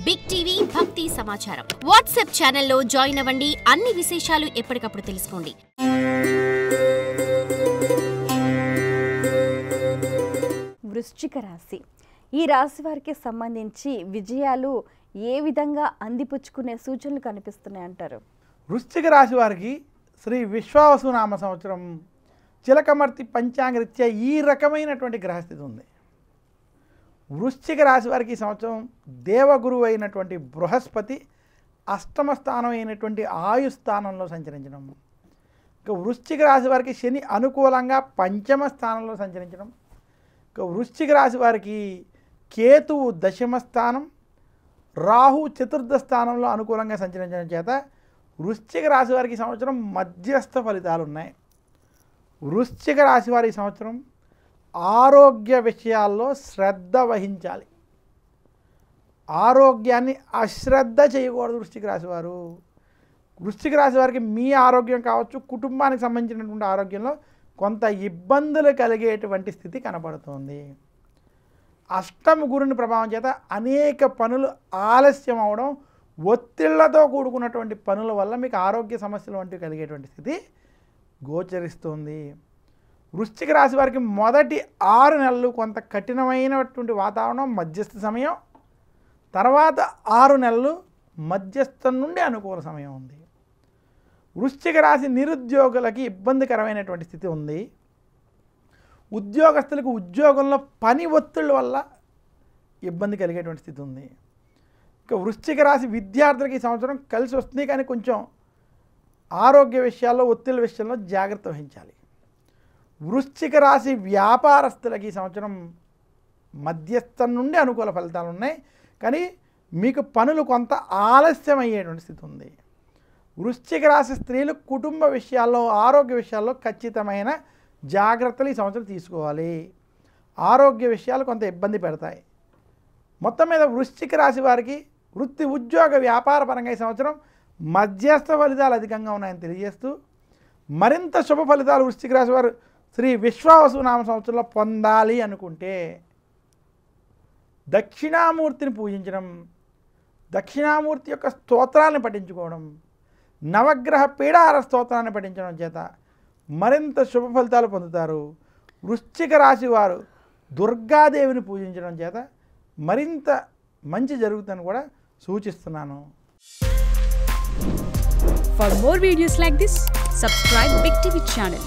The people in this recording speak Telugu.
బిగ్ టీవీ భక్తి సమాచారం వాట్సాప్ ఛానల్లో జాయిన్ అవ్వండి. అన్ని విశేషాలు ఎప్పటికప్పుడు తెలుసుకోండి. వృశ్చిక రాశి ఈ రాశి వారికి సంబంధించి విజయాలు ఏ విధంగా అందిపుచ్చుకునే సూచనలు కనిపిస్తున్నాయి అంటారు? వృశ్చిక రాశి వారికి శ్రీ విశ్వావసునామ సంవత్సరం చిలకమర్తి పంచాంగరీత్యా ఈ రకమైనటువంటి గ్రహస్థితి ఉంది. వృశ్చిక రాశి వారికి ఈ సంవత్సరం దేవగురువు అయినటువంటి బృహస్పతి అష్టమ స్థానం అయినటువంటి ఆయుస్థానంలో సంచరించడం, ఇక వృశ్చిక రాశి వారికి శని అనుకూలంగా పంచమ స్థానంలో సంచరించడం, ఇక వృశ్చిక రాశి వారికి కేతువు దశమ స్థానం, రాహు చతుర్థ స్థానంలో అనుకూలంగా సంచరించడం చేత వృశ్చిక రాశి వారికి ఈ సంవత్సరం మధ్యస్థ ఫలితాలు ఉన్నాయి. వృశ్చిక రాశి వారి సంవత్సరం ఆరోగ్య విషయాల్లో శ్రద్ధ వహించాలి. ఆరోగ్యాన్ని అశ్రద్ధ చేయకూడదు. వృశ్చిక రాశి వారు, వృశ్చిక రాశి వారికి మీ ఆరోగ్యం కావచ్చు, కుటుంబానికి సంబంధించినటువంటి ఆరోగ్యంలో కొంత ఇబ్బందులు కలిగేటువంటి స్థితి కనబడుతుంది. అష్టమ గురుని ప్రభావం చేత అనేక పనులు ఆలస్యం అవడం, ఒత్తిళ్లతో కూడుకున్నటువంటి పనుల వల్ల మీకు ఆరోగ్య సమస్యలు వంటివి కలిగేటువంటి స్థితి గోచరిస్తుంది. వృశ్చిక రాశి వారికి మొదటి 6 నెలలు కొంత కఠినమైనటువంటి వాతావరణం, మధ్యస్థ సమయం, తర్వాత 6 నెలలు మధ్యస్థం నుండి అనుకూల సమయం ఉంది. వృశ్చిక రాశి నిరుద్యోగులకి ఇబ్బందికరమైనటువంటి స్థితి ఉంది. ఉద్యోగస్తులకు ఉద్యోగంలో పని ఒత్తిళ్ళ వల్ల ఇబ్బంది కలిగేటువంటి స్థితి ఉంది. ఇక వృశ్చిక రాశి విద్యార్థులకి ఈ సంవత్సరం కలిసి వస్తుంది, కానీ కొంచెం ఆరోగ్య విషయాల్లో ఒత్తిళ్ళ విషయంలో జాగ్రత్త వహించాలి. వృశ్చిక రాశి వ్యాపారస్తులకి ఈ సంవత్సరం మధ్యస్థం నుండి అనుకూల ఫలితాలు ఉన్నాయి, కానీ మీకు పనులు కొంత ఆలస్యం అయ్యేటువంటి స్థితి ఉంది. వృశ్చిక రాశి స్త్రీలు కుటుంబ విషయాల్లో, ఆరోగ్య విషయాల్లో ఖచ్చితమైన జాగ్రత్తలు ఈ సంవత్సరం తీసుకోవాలి. ఆరోగ్య విషయాలు కొంత ఇబ్బంది పెడతాయి. మొత్తం మీద వృశ్చిక రాశి వారికి వృత్తి, ఉద్యోగ, వ్యాపార పరంగా ఈ సంవత్సరం మధ్యస్థ ఫలితాలు అధికంగా ఉన్నాయని తెలియజేస్తూ, మరింత శుభ ఫలితాలు వృశ్చిక రాశి వారు శ్రీ విశ్వావసునామ సంవత్సరంలో పొందాలి అనుకుంటే దక్షిణామూర్తిని పూజించడం, దక్షిణామూర్తి యొక్క స్తోత్రాన్ని పఠించుకోవడం, నవగ్రహ పీడార స్తోత్రాన్ని పఠించడం చేత మరింత శుభ ఫలితాలు పొందుతారు. వృశ్చిక రాశి వారు దుర్గాదేవిని పూజించడం చేత మరింత మంచి జరుగుతుందని కూడా సూచిస్తున్నాను. For more videos like this, subscribe Big TV channel.